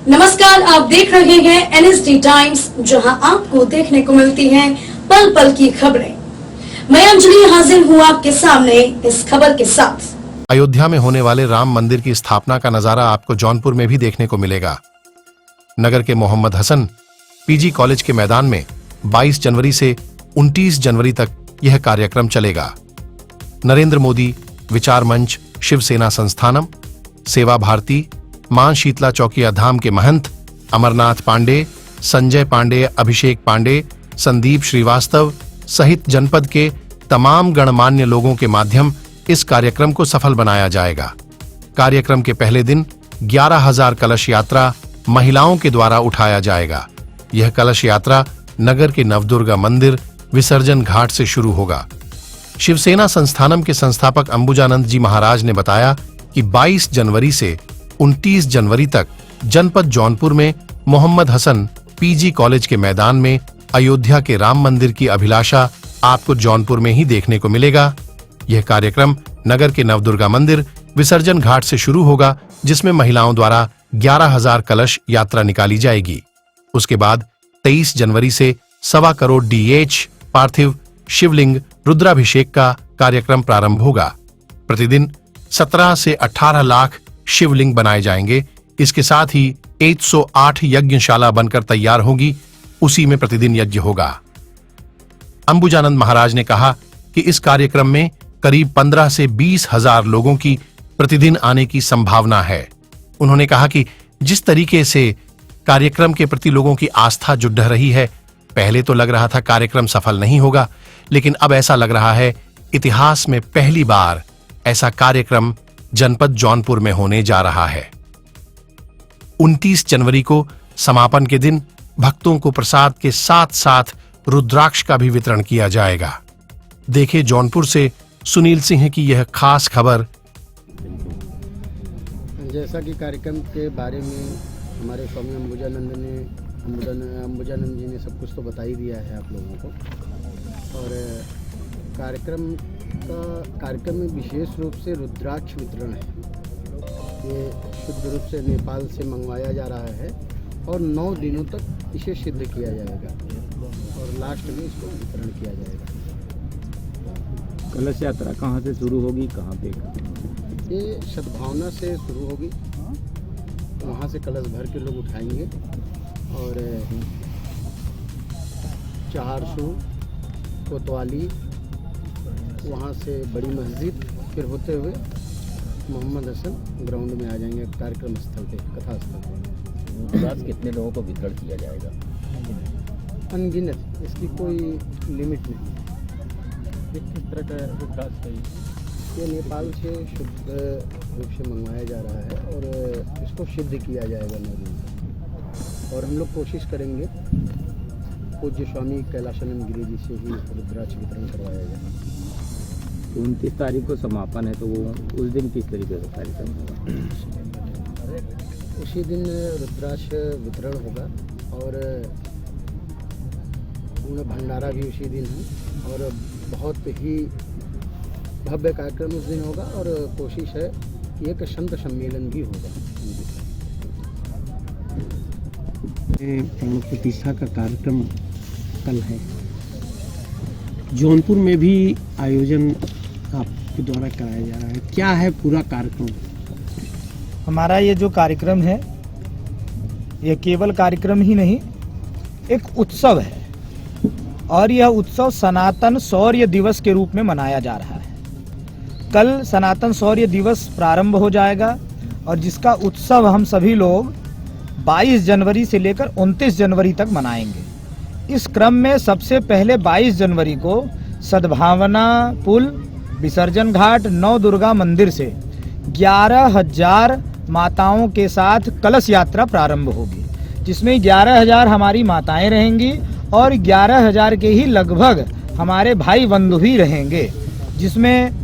नमस्कार, आप देख रहे हैं एनएसडी टाइम्स, जहां आपको देखने को मिलती हैं पल पल की खबरें। मैं अंजलि हाजिर हूं आपके सामने इस खबर के साथ। अयोध्या में होने वाले राम मंदिर की स्थापना का नजारा आपको जौनपुर में भी देखने को मिलेगा। नगर के मोहम्मद हसन पीजी कॉलेज के मैदान में 22 जनवरी से 29 जनवरी तक यह कार्यक्रम चलेगा। नरेंद्र मोदी विचार मंच, शिवसेना संस्थानम, सेवा भारती, मां शीतला चौकिया धाम के महंत अमरनाथ पांडे, संजय पांडे, अभिषेक पांडे, संदीप श्रीवास्तव सहित जनपद के तमाम गणमान्य लोगों के माध्यम इस कार्यक्रम को सफल बनाया जाएगा। कार्यक्रम के पहले दिन 11,000 कलश यात्रा महिलाओं के द्वारा उठाया जाएगा। यह कलश यात्रा नगर के नवदुर्गा मंदिर विसर्जन घाट से शुरू होगा। शिवसेना संस्थानम के संस्थापक अंबुजानंद जी महाराज ने बताया कि 22 जनवरी से 29 जनवरी तक जनपद जौनपुर में मोहम्मद हसन पीजी कॉलेज के मैदान में अयोध्या के राम मंदिर की अभिलाषा आपको जौनपुर में ही देखने को मिलेगा। यह कार्यक्रम नगर के नवदुर्गा मंदिर विसर्जन घाट से शुरू होगा, जिसमें महिलाओं द्वारा 11,000 कलश यात्रा निकाली जाएगी। उसके बाद 23 जनवरी से 1.25 करोड़ DH पार्थिव शिवलिंग रुद्राभिषेक का कार्यक्रम प्रारंभ होगा। प्रतिदिन 17 से 18 लाख शिवलिंग बनाए जाएंगे। इसके साथ ही 108 यज्ञशाला बनकर तैयार होगी, उसी में प्रतिदिन यज्ञ होगा। अंबुजानंद महाराज ने कहा कि इस कार्यक्रम में करीब 15 से 20 हजार लोगों की प्रतिदिन आने की संभावना है। उन्होंने कहा कि जिस तरीके से कार्यक्रम के प्रति लोगों की आस्था जुड़ रही है, पहले तो लग रहा था कार्यक्रम सफल नहीं होगा, लेकिन अब ऐसा लग रहा है इतिहास में पहली बार ऐसा कार्यक्रम जनपद जौनपुर में होने जा रहा है। 29 जनवरी को समापन के दिन भक्तों को प्रसाद के साथ साथ रुद्राक्ष का भी वितरण किया जाएगा। देखे जौनपुर से सुनील सिंह की यह खास खबर। जैसा कि कार्यक्रम के बारे में हमारे स्वामी अंबुजानंद जी ने सब कुछ तो बता ही दिया है आप लोगों को। और कार्यक्रम में विशेष रूप से रुद्राक्ष वितरण है। ये शुद्ध रूप से नेपाल से मंगवाया जा रहा है और 9 दिनों तक इसे सिद्ध किया जाएगा और लास्ट में इसको वितरण किया जाएगा। कलश यात्रा कहाँ से शुरू होगी, कहाँ पे? ये सद्भावना से शुरू होगी, वहाँ से कलश भर के लोग उठाएंगे और चारसू कोतवाली, वहाँ से बड़ी मस्जिद, फिर होते हुए मोहम्मद हसन ग्राउंड में आ जाएंगे, कार्यक्रम स्थल पे, कथा स्थल पे। रुद्राक्ष कितने लोगों को वितरण किया जाएगा? अनगिनत, इसकी कोई लिमिट नहीं। किस तरह का रुद्राक्ष है ये नेपाल से शुद्ध रूप से मंगवाया जा रहा है और इसको सिद्ध किया जाएगा 9 दिन तक। और हम लोग कोशिश करेंगे पूज्य स्वामी कैलाशानंद गिरी जी से ही रुद्राक्ष वितरण करवाया जाए। 29 तारीख को समापन है, तो वो उस दिन किस तरीके का कार्यक्रम होगा? उसी दिन रुद्राक्ष वितरण होगा और पूर्ण भंडारा भी उसी दिन है और बहुत ही भव्य कार्यक्रम उस दिन होगा और कोशिश है कि एक संत सम्मेलन भी होगा। प्राण प्रतिष्ठा का कार्यक्रम कल है। जौनपुर में भी आयोजन आपके द्वारा कराया जा रहा है, क्या है पूरा कार्यक्रम? हमारा ये जो कार्यक्रम है, ये केवल कार्यक्रम ही नहीं, एक उत्सव है और यह उत्सव सनातन शौर्य दिवस के रूप में मनाया जा रहा है। कल सनातन शौर्य दिवस प्रारंभ हो जाएगा और जिसका उत्सव हम सभी लोग 22 जनवरी से लेकर 29 जनवरी तक मनाएंगे। इस क्रम में सबसे पहले 22 जनवरी को सद्भावना पुल विसर्जन घाट नवदुर्गा मंदिर से 11,000 माताओं के साथ कलश यात्रा प्रारंभ होगी, जिसमें 11,000 हमारी माताएं रहेंगी और 11,000 के ही लगभग हमारे भाई बंधु भी रहेंगे, जिसमें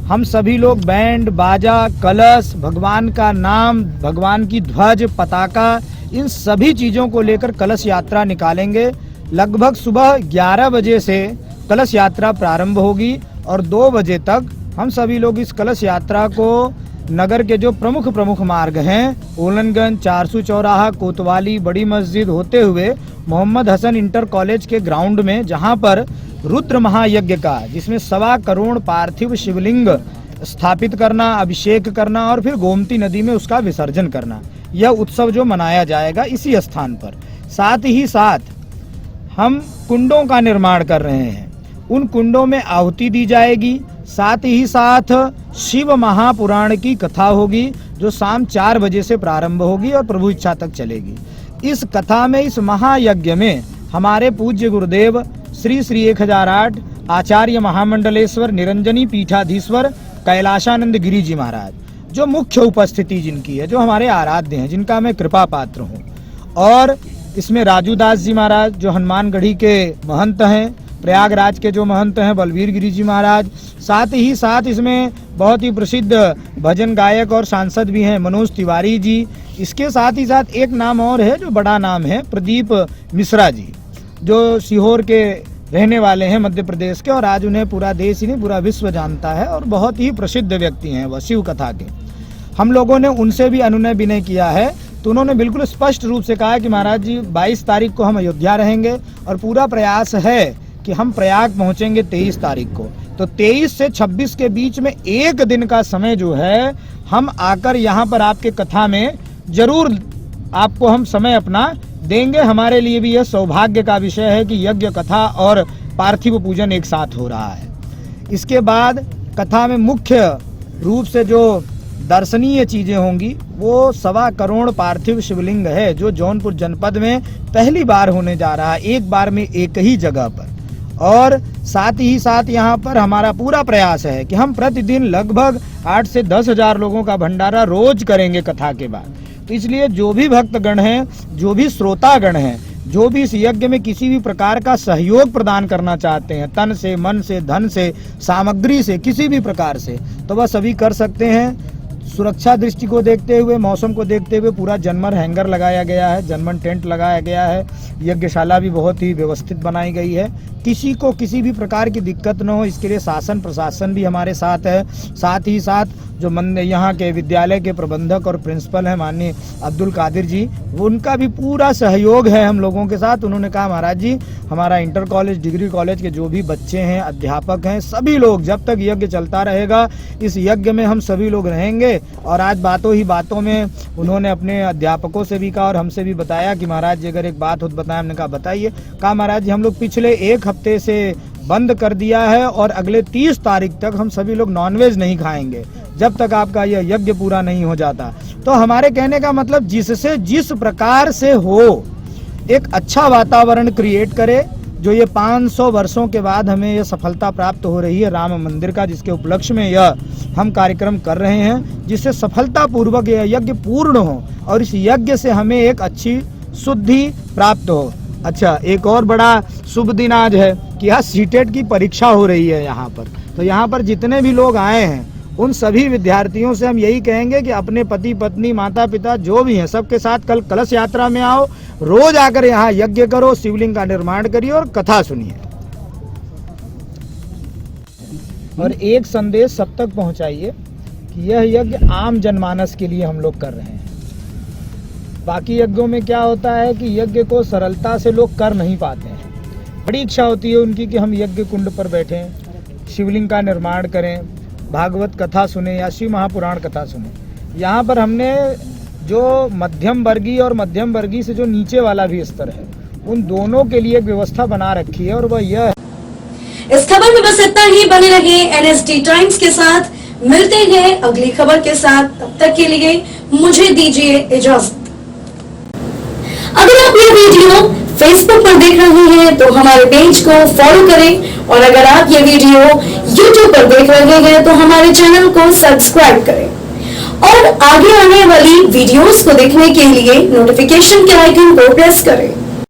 हम सभी लोग बैंड बाजा, कलश, भगवान का नाम, भगवान की ध्वज, पताका, इन सभी चीज़ों को लेकर कलश यात्रा निकालेंगे। लगभग सुबह 11 बजे से कलश यात्रा प्रारंभ होगी और 2 बजे तक हम सभी लोग इस कलश यात्रा को नगर के जो प्रमुख मार्ग हैं, ओलनगंज, चारसू चौराहा, कोतवाली, बड़ी मस्जिद होते हुए मोहम्मद हसन इंटर कॉलेज के ग्राउंड में, जहां पर रुद्र महायज्ञ का, जिसमें 1.25 करोड़ पार्थिव शिवलिंग स्थापित करना, अभिषेक करना और फिर गोमती नदी में उसका विसर्जन करना, यह उत्सव जो मनाया जाएगा इसी स्थान पर। साथ ही साथ हम कुंडों का निर्माण कर रहे हैं, उन कुंडों में आहुति दी जाएगी। साथ ही साथ शिव महापुराण की कथा होगी जो शाम 4 बजे से प्रारंभ होगी और प्रभु इच्छा तक चलेगी। इस कथा में, इस महायज्ञ में हमारे पूज्य गुरुदेव श्री श्री 1008 आचार्य महामंडलेश्वर निरंजनी पीठाधीश्वर कैलाशानंद गिरी जी महाराज, जो मुख्य उपस्थिति जिनकी है, जो हमारे आराध्य हैं, जिनका मैं कृपा पात्र हूँ। और इसमें राजू दास जी महाराज जो हनुमानगढ़ी के महंत हैं, प्रयागराज के जो महंत हैं बलवीर गिरी जी महाराज, साथ ही साथ इसमें बहुत ही प्रसिद्ध भजन गायक और सांसद भी हैं मनोज तिवारी जी। इसके साथ ही साथ एक नाम और है जो बड़ा नाम है, प्रदीप मिश्रा जी, जो सीहोर के रहने वाले हैं मध्य प्रदेश के, और आज उन्हें पूरा देश ही नहीं पूरा विश्व जानता है और बहुत ही प्रसिद्ध व्यक्ति हैं वह शिव कथा के। हम लोगों ने उनसे भी अनुनय विनय किया है तो उन्होंने बिल्कुल स्पष्ट रूप से कहा है कि महाराज जी 22 तारीख को हम अयोध्या रहेंगे और पूरा प्रयास है कि हम प्रयाग पहुंचेंगे 23 तारीख को। तो 23 से 26 के बीच में एक दिन का समय जो है हम आकर यहाँ पर आपके कथा में जरूर आपको हम समय अपना देंगे। हमारे लिए भी यह सौभाग्य का विषय है कि यज्ञ कथा और पार्थिव पूजन एक साथ हो रहा है। इसके बाद कथा में मुख्य रूप से जो दर्शनीय चीजें होंगी वो 1.25 करोड़ पार्थिव शिवलिंग है जो जौनपुर जनपद में पहली बार होने जा रहा है, एक बार में एक ही जगह पर। और साथ ही साथ यहाँ पर हमारा पूरा प्रयास है कि हम प्रतिदिन लगभग 8 से 10 हजार लोगों का भंडारा रोज करेंगे कथा के बाद। तो इसलिए जो भी भक्तगण हैं, जो भी श्रोतागण हैं, जो भी इस यज्ञ में किसी भी प्रकार का सहयोग प्रदान करना चाहते हैं, तन से, मन से, धन से, सामग्री से, किसी भी प्रकार से, तो वह सभी कर सकते हैं। सुरक्षा दृष्टि को देखते हुए, मौसम को देखते हुए पूरा जनमर हैंगर लगाया गया है, जनमन टेंट लगाया गया है, यज्ञशाला भी बहुत ही व्यवस्थित बनाई गई है। किसी को किसी भी प्रकार की दिक्कत न हो इसके लिए शासन प्रशासन भी हमारे साथ है। साथ ही साथ जो यहाँ के विद्यालय के प्रबंधक और प्रिंसिपल हैं माननीय अब्दुल कादिर जी, उनका भी पूरा सहयोग है हम लोगों के साथ। उन्होंने कहा महाराज जी हमारा इंटर कॉलेज, डिग्री कॉलेज के जो भी बच्चे हैं, अध्यापक हैं, सभी लोग जब तक यज्ञ चलता रहेगा इस यज्ञ में हम सभी लोग रहेंगे। और आज बातों ही बातों में उन्होंने अपने अध्यापकों से भी कहा और हमसे भी बताया कि महाराज जी अगर एक बात हो तो बताएं। हमने कहा बताइए। कहा महाराज जी हम लोग पिछले 1 हफ्ते से बंद कर दिया है और अगले 30 तारीख तक हम सभी लोग नॉनवेज नहीं खाएंगे जब तक आपका यह यज्ञ पूरा नहीं हो जाता। तो हमारे कहने का मतलब जिससे जिस प्रकार से हो एक अच्छा वातावरण क्रिएट करे, जो ये 500 वर्षों के बाद हमें यह सफलता प्राप्त हो रही है राम मंदिर का, जिसके उपलक्ष्य में यह हम कार्यक्रम कर रहे हैं, जिससे सफलतापूर्वक यह यज्ञ पूर्ण हो और इस यज्ञ से हमें एक अच्छी शुद्धि प्राप्त हो। अच्छा, एक और बड़ा शुभ दिन आज है कि आज सीटेट की परीक्षा हो रही है यहाँ पर। तो यहाँ पर जितने भी लोग आए हैं उन सभी विद्यार्थियों से हम यही कहेंगे कि अपने पति पत्नी माता पिता जो भी हैं सबके साथ कल कलश यात्रा में आओ, रोज आकर यहाँ यज्ञ करो, शिवलिंग का निर्माण करिए और कथा सुनिए। और एक संदेश सब तक पहुँचाइए कि यह यज्ञ आम जनमानस के लिए हम लोग कर रहे हैं। बाकी यज्ञों में क्या होता है कि यज्ञ को सरलता से लोग कर नहीं पाते हैं। बड़ी इच्छा होती है उनकी कि हम यज्ञ कुंड पर बैठें, शिवलिंग का निर्माण करें, भागवत कथा सुने या शिव महापुराण कथा सुने। यहाँ पर हमने जो मध्यम वर्गीय और मध्यम वर्गीय से जो नीचे वाला भी स्तर है उन दोनों के लिए एक व्यवस्था बना रखी है और वह यह है। इस खबर में बस इतना ही। बने रहिए एनएसडी टाइम्स के साथ, मिलते हैं अगली खबर के साथ। तब तक के लिए मुझे दीजिए इजाजत। अगर आप ये वीडियो फेसबुक पर देख रहे हैं तो हमारे पेज को फॉलो करें और अगर आप ये वीडियो यूट्यूब पर देख रहे हैं तो हमारे चैनल को सब्सक्राइब करें और आगे आने वाली वीडियोस को देखने के लिए नोटिफिकेशन के आइकन को प्रेस करें।